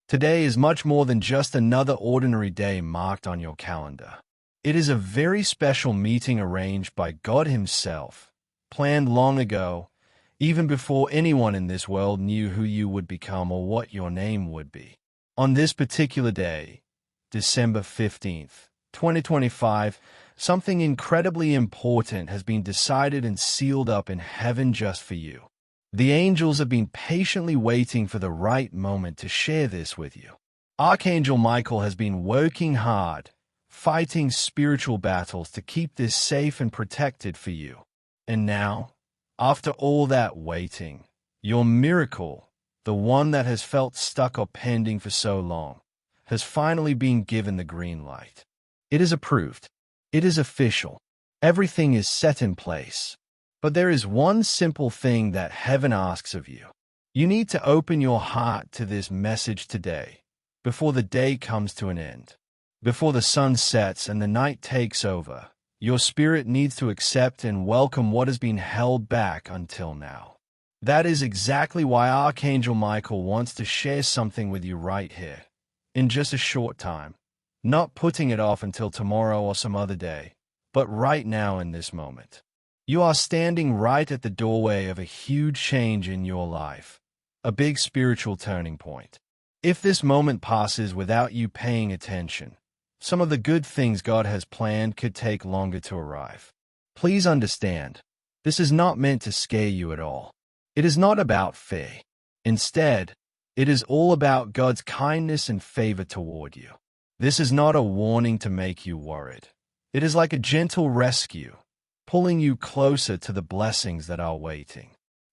Today is much more than just another ordinary day marked on your calendar. It is a very special meeting arranged by God Himself, planned long ago, even before anyone in this world knew who you would become or what your name would be. On this particular day, December 15th, 2025, something incredibly important has been decided and sealed up in heaven just for you. The angels have been patiently waiting for the right moment to share this with you. Archangel Michael has been working hard, fighting spiritual battles to keep this safe and protected for you. And now, after all that waiting, your miracle, the one that has felt stuck or pending for so long, has finally been given the green light. It is approved. It is official. Everything is set in place. But there is one simple thing that heaven asks of you. You need to open your heart to this message today, before the day comes to an end. Before the sun sets and the night takes over, your spirit needs to accept and welcome what has been held back until now. That is exactly why Archangel Michael wants to share something with you right here, in just a short time. Not putting it off until tomorrow or some other day, but right now in this moment. You are standing right at the doorway of a huge change in your life, a big spiritual turning point. If this moment passes without you paying attention, some of the good things God has planned could take longer to arrive. Please understand, this is not meant to scare you at all. It is not about fear. Instead, it is all about God's kindness and favor toward you. This is not a warning to make you worried. It is like a gentle rescue, pulling you closer to the blessings that are waiting.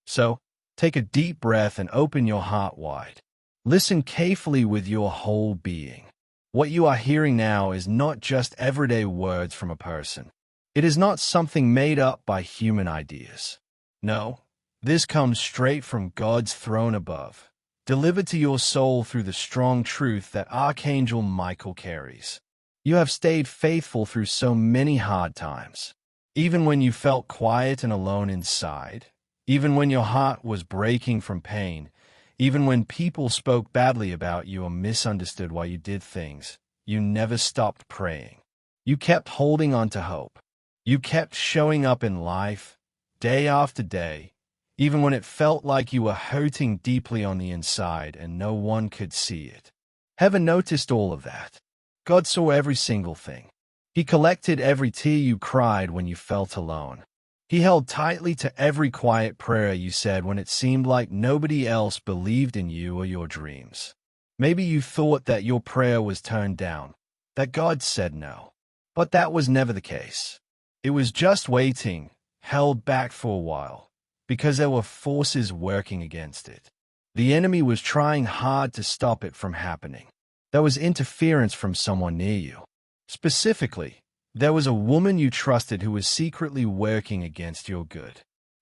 So, take a deep breath and open your heart wide. Listen carefully with your whole being. What you are hearing now is not just everyday words from a person. It is not something made up by human ideas. No, this comes straight from God's throne above, delivered to your soul through the strong truth that Archangel Michael carries. You have stayed faithful through so many hard times. Even when you felt quiet and alone inside, even when your heart was breaking from pain, even when people spoke badly about you or misunderstood why you did things, you never stopped praying. You kept holding on to hope. You kept showing up in life, day after day, even when it felt like you were hurting deeply on the inside and no one could see it. Heaven noticed all of that. God saw every single thing. He collected every tear you cried when you felt alone. He held tightly to every quiet prayer you said when it seemed like nobody else believed in you or your dreams. Maybe you thought that your prayer was turned down, that God said no. But that was never the case. It was just waiting, held back for a while, because there were forces working against it. The enemy was trying hard to stop it from happening. There was interference from someone near you. Specifically, there was a woman you trusted who was secretly working against your good.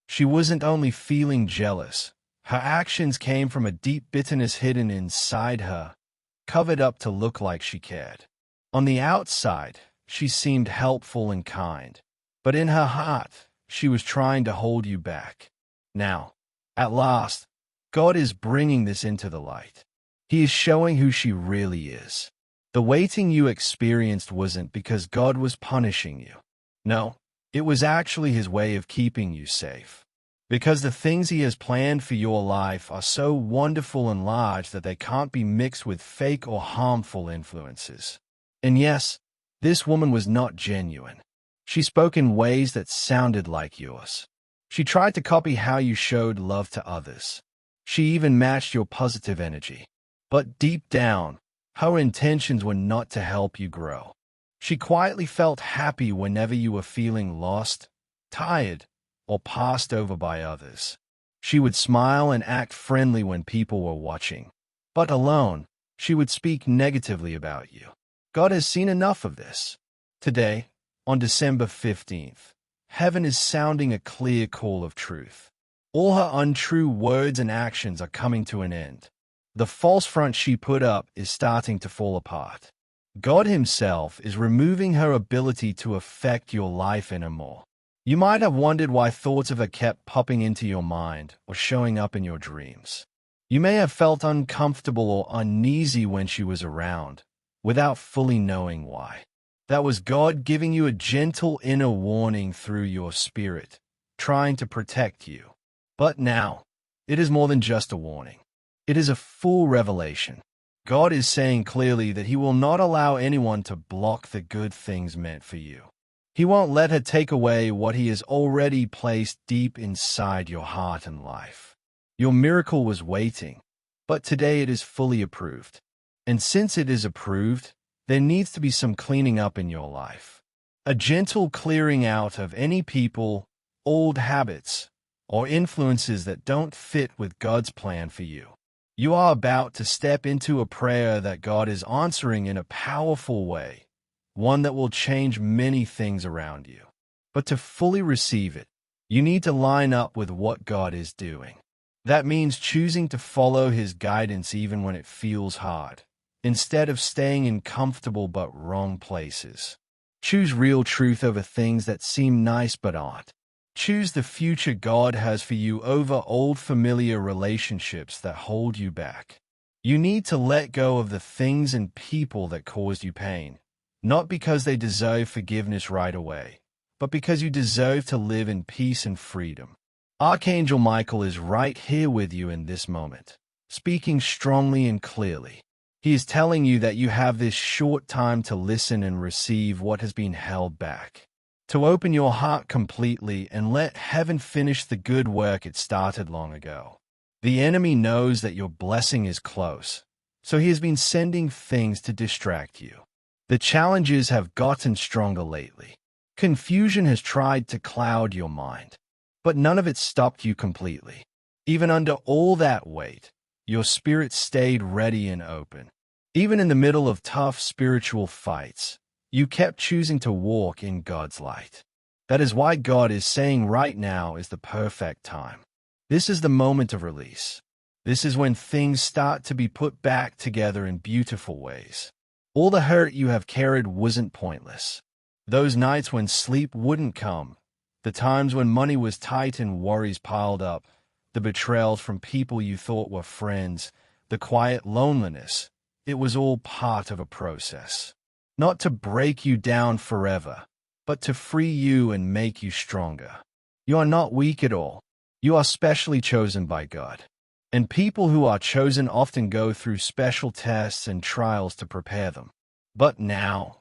She wasn't only feeling jealous. Her actions came from a deep bitterness hidden inside her, covered up to look like she cared. On the outside, she seemed helpful and kind, but in her heart, she was trying to hold you back. Now, at last, God is bringing this into the light. He is showing who she really is. The waiting you experienced wasn't because God was punishing you. No, it was actually His way of keeping you safe. Because the things He has planned for your life are so wonderful and large that they can't be mixed with fake or harmful influences. And yes, this woman was not genuine. She spoke in ways that sounded like yours. She tried to copy how you showed love to others. She even matched your positive energy. But deep down, her intentions were not to help you grow. She quietly felt happy whenever you were feeling lost, tired, or passed over by others. She would smile and act friendly when people were watching. But alone, she would speak negatively about you. God has seen enough of this. Today, on December 15th, heaven is sounding a clear call of truth. All her untrue words and actions are coming to an end. The false front she put up is starting to fall apart. God Himself is removing her ability to affect your life anymore. You might have wondered why thoughts of her kept popping into your mind or showing up in your dreams. You may have felt uncomfortable or uneasy when she was around, without fully knowing why. That was God giving you a gentle inner warning through your spirit, trying to protect you. But now, it is more than just a warning. It is a full revelation. God is saying clearly that He will not allow anyone to block the good things meant for you. He won't let her take away what He has already placed deep inside your heart and life. Your miracle was waiting, but today it is fully approved. And since it is approved, there needs to be some cleaning up in your life. A gentle clearing out of any people, old habits, or influences that don't fit with God's plan for you. You are about to step into a prayer that God is answering in a powerful way, one that will change many things around you. But to fully receive it, you need to line up with what God is doing. That means choosing to follow His guidance even when it feels hard, instead of staying in comfortable but wrong places. Choose real truth over things that seem nice but aren't. Choose the future God has for you over old familiar relationships that hold you back. You need to let go of the things and people that caused you pain, not because they deserve forgiveness right away, but because you deserve to live in peace and freedom. Archangel Michael is right here with you in this moment, speaking strongly and clearly. He is telling you that you have this short time to listen and receive what has been held back, to open your heart completely and let heaven finish the good work it started long ago. The enemy knows that your blessing is close, so he has been sending things to distract you. The challenges have gotten stronger lately. Confusion has tried to cloud your mind, but none of it stopped you completely. Even under all that weight, your spirit stayed ready and open. Even in the middle of tough spiritual fights, you kept choosing to walk in God's light. That is why God is saying right now is the perfect time. This is the moment of release. This is when things start to be put back together in beautiful ways. All the hurt you have carried wasn't pointless. Those nights when sleep wouldn't come, the times when money was tight and worries piled up, the betrayals from people you thought were friends, the quiet loneliness, it was all part of a process. Not to break you down forever, but to free you and make you stronger. You are not weak at all. You are specially chosen by God. And people who are chosen often go through special tests and trials to prepare them. But now,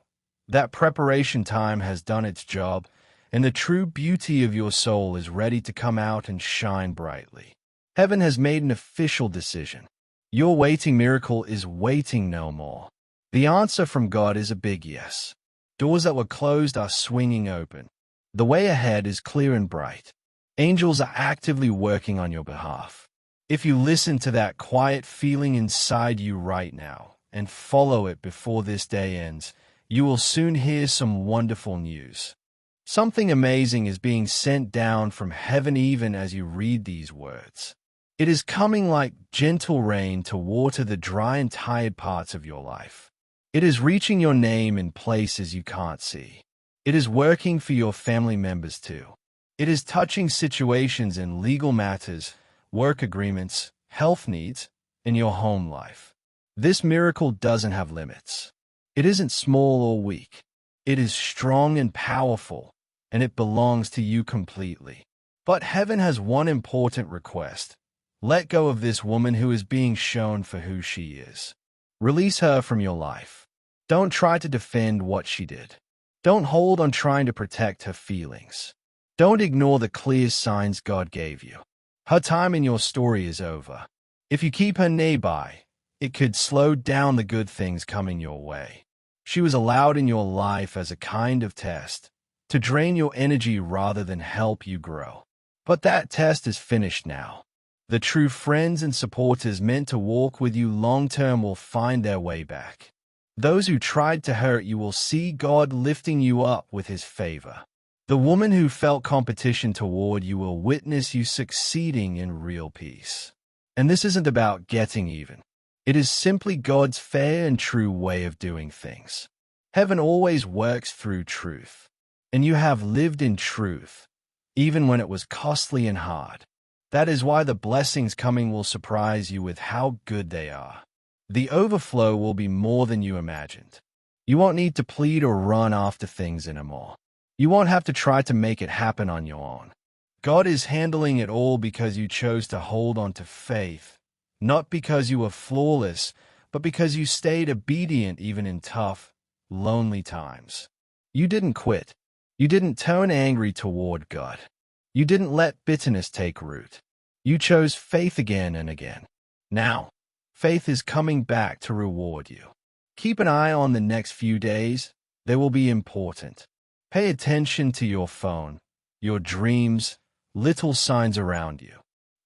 that preparation time has done its job, and the true beauty of your soul is ready to come out and shine brightly. Heaven has made an official decision. Your waiting miracle is waiting no more. The answer from God is a big yes. Doors that were closed are swinging open. The way ahead is clear and bright. Angels are actively working on your behalf. If you listen to that quiet feeling inside you right now and follow it before this day ends, you will soon hear some wonderful news. Something amazing is being sent down from heaven even as you read these words. It is coming like gentle rain to water the dry and tired parts of your life. It is reaching your name in places you can't see. It is working for your family members too. It is touching situations in legal matters, work agreements, health needs, in your home life. This miracle doesn't have limits. It isn't small or weak. It is strong and powerful, and it belongs to you completely. But heaven has one important request. Let go of this woman who is being shown for who she is. Release her from your life. Don't try to defend what she did. Don't hold on trying to protect her feelings. Don't ignore the clear signs God gave you. Her time in your story is over. If you keep her nearby, it could slow down the good things coming your way. She was allowed in your life as a kind of test, to drain your energy rather than help you grow. But that test is finished now. The true friends and supporters meant to walk with you long-term will find their way back. Those who tried to hurt you will see God lifting you up with His favor. The woman who felt competition toward you will witness you succeeding in real peace. And this isn't about getting even. It is simply God's fair and true way of doing things. Heaven always works through truth, and you have lived in truth, even when it was costly and hard. That is why the blessings coming will surprise you with how good they are. The overflow will be more than you imagined. You won't need to plead or run after things anymore. You won't have to try to make it happen on your own. God is handling it all because you chose to hold on to faith, not because you were flawless, but because you stayed obedient even in tough, lonely times. You didn't quit. You didn't turn angry toward God. You didn't let bitterness take root. You chose faith again and again. Now, faith is coming back to reward you. Keep an eye on the next few days. They will be important. Pay attention to your phone, your dreams, little signs around you.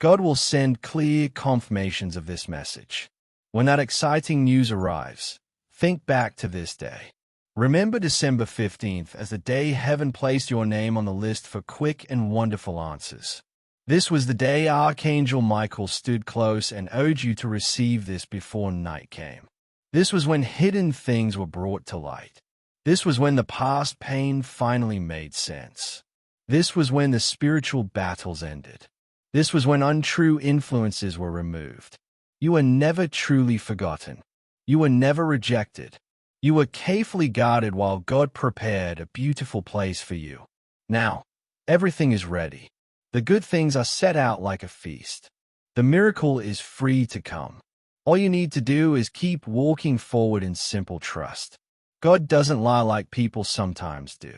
God will send clear confirmations of this message. When that exciting news arrives, think back to this day. Remember December 15th as the day heaven placed your name on the list for quick and wonderful answers. This was the day Archangel Michael stood close and urged you to receive this before night came. This was when hidden things were brought to light. This was when the past pain finally made sense. This was when the spiritual battles ended. This was when untrue influences were removed. You were never truly forgotten. You were never rejected. You were carefully guarded while God prepared a beautiful place for you. Now, everything is ready. The good things are set out like a feast. The miracle is free to come. All you need to do is keep walking forward in simple trust. God doesn't lie like people sometimes do.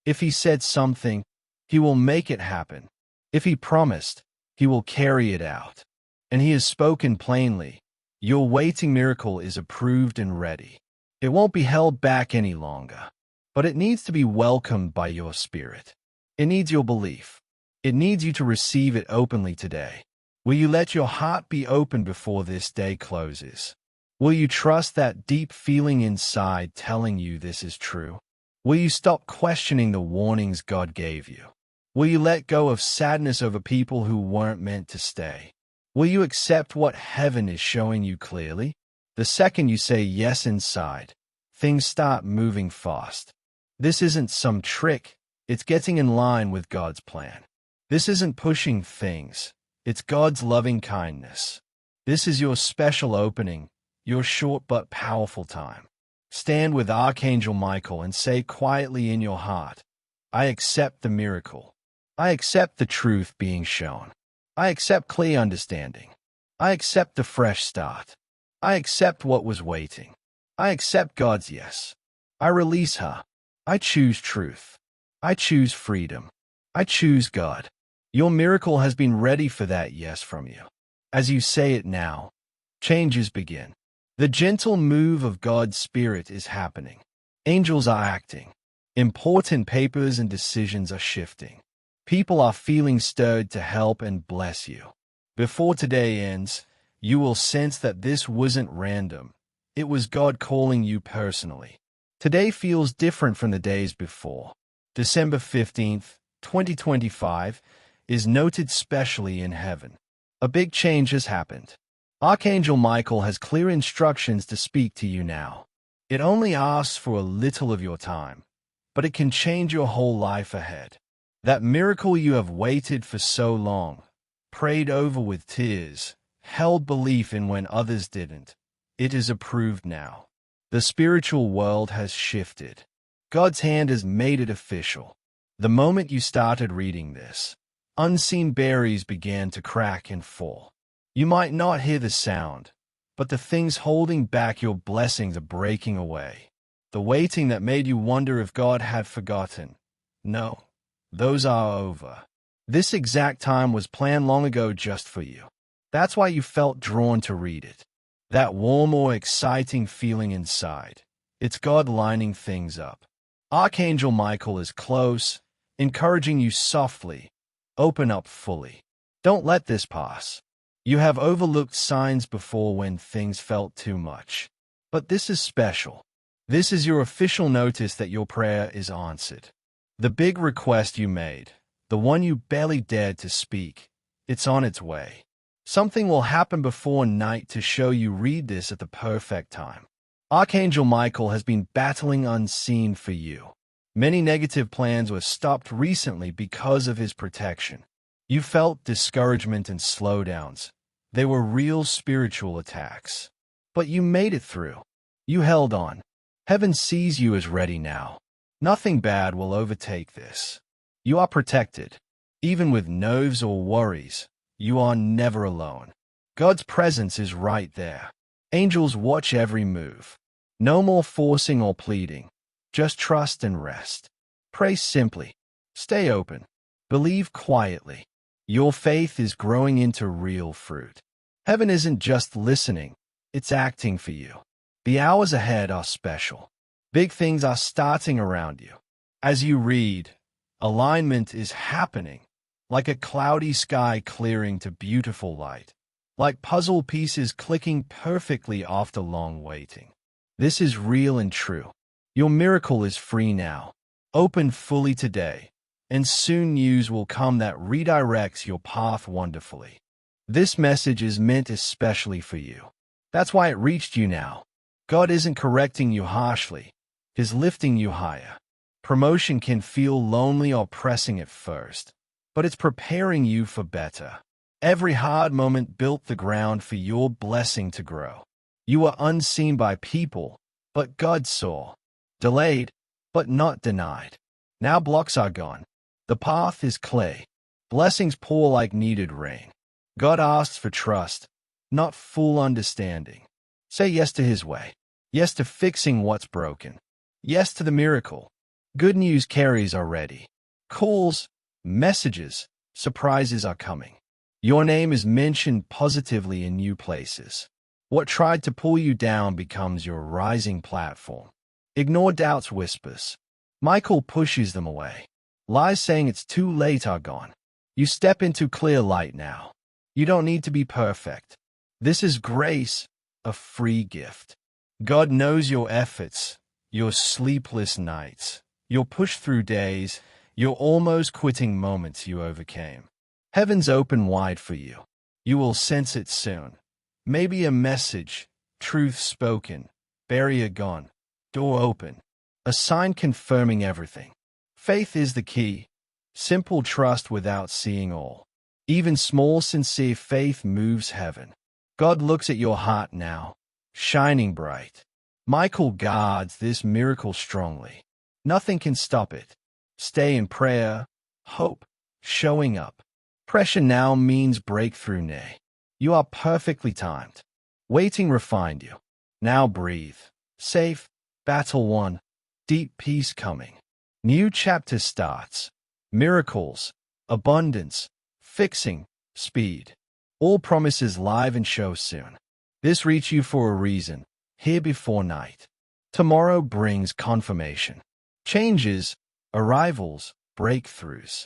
If He said something, He will make it happen. If He promised, He will carry it out. And He has spoken plainly. Your waiting miracle is approved and ready. It won't be held back any longer. But it needs to be welcomed by your spirit. It needs your belief. It needs you to receive it openly today. Will you let your heart be open before this day closes? Will you trust that deep feeling inside telling you this is true? Will you stop questioning the warnings God gave you? Will you let go of sadness over people who weren't meant to stay? Will you accept what heaven is showing you clearly? The second you say yes inside, things start moving fast. This isn't some trick. It's getting in line with God's plan. This isn't pushing things. It's God's loving kindness. This is your special opening, your short but powerful time. Stand with Archangel Michael and say quietly in your heart, I accept the miracle. I accept the truth being shown. I accept clear understanding. I accept the fresh start. I accept what was waiting. I accept God's yes. I release her. I choose truth. I choose freedom. I choose God. Your miracle has been ready for that yes from you. As you say it now, changes begin. The gentle move of God's Spirit is happening. Angels are acting. Important papers and decisions are shifting. People are feeling stirred to help and bless you. Before today ends, you will sense that this wasn't random. It was God calling you personally. Today feels different from the days before. December 15th, 2025, is noted specially in heaven. A big change has happened. Archangel Michael has clear instructions to speak to you now. It only asks for a little of your time, but it can change your whole life ahead. That miracle you have waited for so long, prayed over with tears, held belief in when others didn't, it is approved now. The spiritual world has shifted. God's hand has made it official. The moment you started reading this, unseen berries began to crack and fall. You might not hear the sound, but the things holding back your blessings are breaking away. The waiting that made you wonder if God had forgotten. No, those are over. This exact time was planned long ago just for you. That's why you felt drawn to read it. That warm or exciting feeling inside. It's God lining things up. Archangel Michael is close, encouraging you softly. Open up fully. Don't let this pass. You have overlooked signs before when things felt too much. But this is special. This is your official notice that your prayer is answered. The big request you made, the one you barely dared to speak, it's on its way. Something will happen before night to show you read this at the perfect time. Archangel Michael has been battling unseen for you. Many negative plans were stopped recently because of his protection. You felt discouragement and slowdowns. They were real spiritual attacks. But you made it through. You held on. Heaven sees you as ready now. Nothing bad will overtake this. You are protected. Even with nerves or worries, you are never alone. God's presence is right there. Angels watch every move. No more forcing or pleading. Just trust and rest. Pray simply. Stay open. Believe quietly. Your faith is growing into real fruit. Heaven isn't just listening, it's acting for you. The hours ahead are special. Big things are starting around you. As you read, alignment is happening, like a cloudy sky clearing to beautiful light, like puzzle pieces clicking perfectly after long waiting. This is real and true. Your miracle is free now. Open fully today, and soon news will come that redirects your path wonderfully. This message is meant especially for you. That's why it reached you now. God isn't correcting you harshly. He's lifting you higher. Promotion can feel lonely or pressing at first, but it's preparing you for better. Every hard moment built the ground for your blessing to grow. You were unseen by people, but God saw. Delayed, but not denied. Now blocks are gone. The path is clear. Blessings pour like needed rain. God asks for trust, not full understanding. Say yes to His way. Yes to fixing what's broken. Yes to the miracle. Good news carries are ready. Calls, messages, surprises are coming. Your name is mentioned positively in new places. What tried to pull you down becomes your rising platform. Ignore doubt's whispers. Michael pushes them away. Lies saying it's too late are gone. You step into clear light now. You don't need to be perfect. This is grace, a free gift. God knows your efforts, your sleepless nights, your push-through days, your almost quitting moments you overcame. Heaven's open wide for you. You will sense it soon. Maybe a message, truth spoken, barrier gone, door open, a sign confirming everything. Faith is the key. Simple trust without seeing all. Even small, sincere faith moves heaven. God looks at your heart now, shining bright. Michael guards this miracle strongly. Nothing can stop it. Stay in prayer, hope, showing up. Pressure now means breakthrough nay. You are perfectly timed. Waiting refined you. Now breathe. Safe, battle won, deep peace coming. New chapter starts. Miracles, abundance, fixing, speed. All promises live and show soon. This reach you for a reason, here before night. Tomorrow brings confirmation. Changes, arrivals, breakthroughs.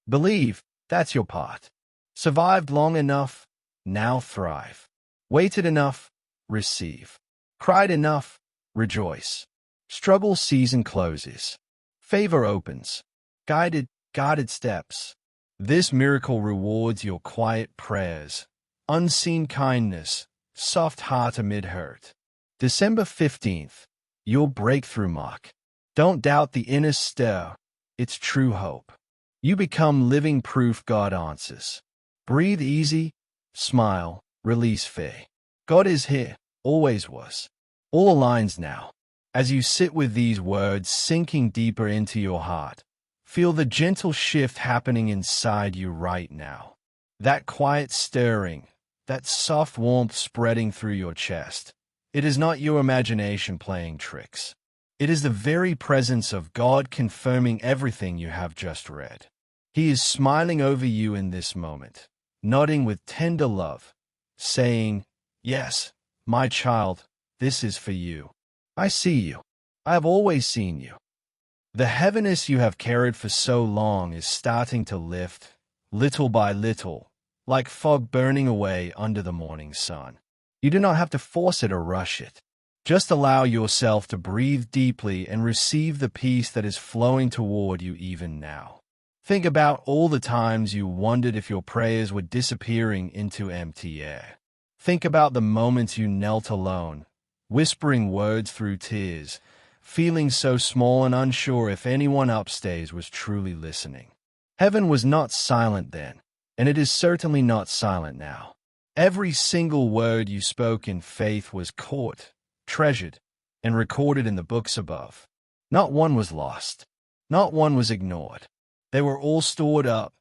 Believe, that's your part. Survived long enough, now thrive. Waited enough, receive. Cried enough, rejoice. Struggle season closes. Favor opens. Guided steps. This miracle rewards your quiet prayers, unseen kindness, soft heart amid hurt. December 15th, your breakthrough mark. Don't doubt the inner stir, it's true hope. You become living proof God answers. Breathe easy, smile, release fear. God is here, always was. All aligns now. As you sit with these words sinking deeper into your heart, feel the gentle shift happening inside you right now. That quiet stirring, that soft warmth spreading through your chest. It is not your imagination playing tricks. It is the very presence of God confirming everything you have just read. He is smiling over you in this moment, nodding with tender love, saying, "Yes, my child, this is for you. I see you. I have always seen you." The heaviness you have carried for so long is starting to lift, little by little, like fog burning away under the morning sun. You do not have to force it or rush it. Just allow yourself to breathe deeply and receive the peace that is flowing toward you even now. Think about all the times you wondered if your prayers were disappearing into empty air. Think about the moments you knelt alone, whispering words through tears, feeling so small and unsure if anyone upstairs was truly listening. Heaven was not silent then, and it is certainly not silent now. Every single word you spoke in faith was caught, treasured, and recorded in the books above. Not one was lost. Not one was ignored. They were all stored up,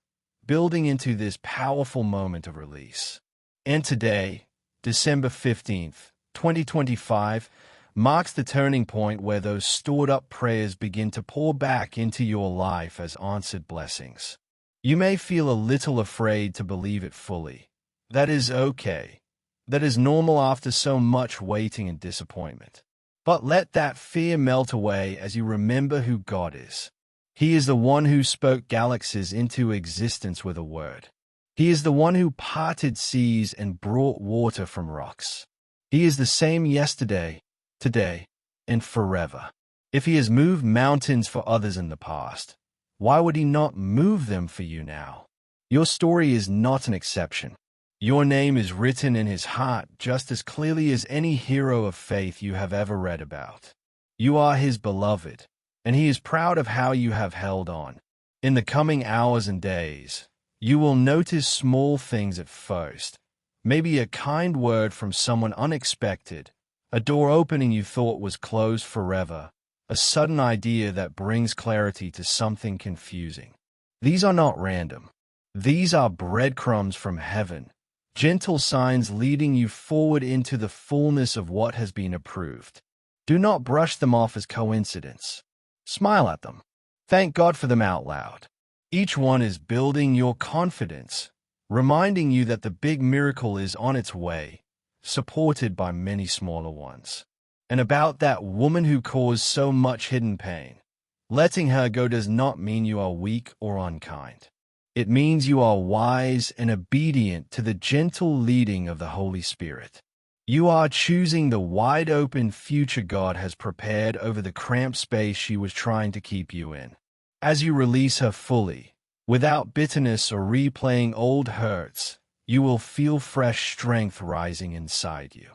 building into this powerful moment of release. And today, December 15th, 2025, marks the turning point where those stored-up prayers begin to pour back into your life as answered blessings. You may feel a little afraid to believe it fully. That is okay. That is normal after so much waiting and disappointment. But let that fear melt away as you remember who God is. He is the one who spoke galaxies into existence with a word. He is the one who parted seas and brought water from rocks. He is the same yesterday, today, and forever. If he has moved mountains for others in the past, why would he not move them for you now? Your story is not an exception. Your name is written in his heart just as clearly as any hero of faith you have ever read about. You are his beloved, and he is proud of how you have held on. In the coming hours and days, you will notice small things at first, maybe a kind word from someone unexpected, a door opening you thought was closed forever, a sudden idea that brings clarity to something confusing. These are not random. These are breadcrumbs from heaven, gentle signs leading you forward into the fullness of what has been approved. Do not brush them off as coincidence. Smile at them. Thank God for them out loud. Each one is building your confidence, reminding you that the big miracle is on its way, supported by many smaller ones. And about that woman who caused so much hidden pain, letting her go does not mean you are weak or unkind. It means you are wise and obedient to the gentle leading of the Holy Spirit. You are choosing the wide-open future God has prepared over the cramped space she was trying to keep you in. As you release her fully, without bitterness or replaying old hurts, you will feel fresh strength rising inside you.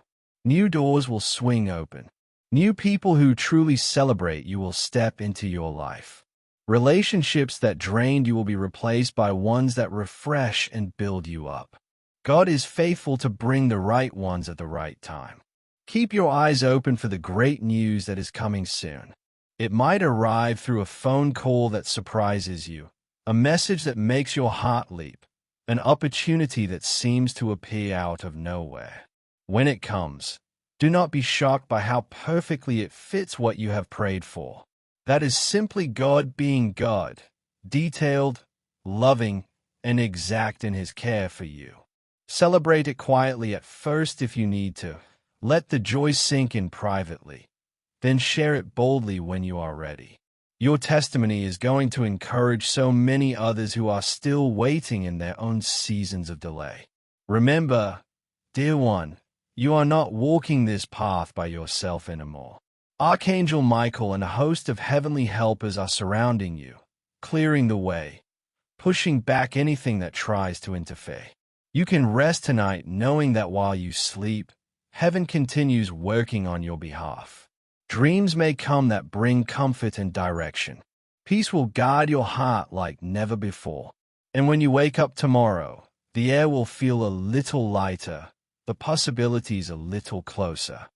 New doors will swing open. New people who truly celebrate you will step into your life. Relationships that drained you will be replaced by ones that refresh and build you up. God is faithful to bring the right ones at the right time. Keep your eyes open for the great news that is coming soon. It might arrive through a phone call that surprises you, a message that makes your heart leap, an opportunity that seems to appear out of nowhere. When it comes, do not be shocked by how perfectly it fits what you have prayed for. That is simply God being God, detailed, loving, and exact in his care for you. Celebrate it quietly at first if you need to. Let the joy sink in privately. Then share it boldly when you are ready. Your testimony is going to encourage so many others who are still waiting in their own seasons of delay. Remember, dear one, you are not walking this path by yourself anymore. Archangel Michael and a host of heavenly helpers are surrounding you, clearing the way, pushing back anything that tries to interfere. You can rest tonight knowing that while you sleep, heaven continues working on your behalf. Dreams may come that bring comfort and direction. Peace will guard your heart like never before. And when you wake up tomorrow, the air will feel a little lighter, the possibilities a little closer.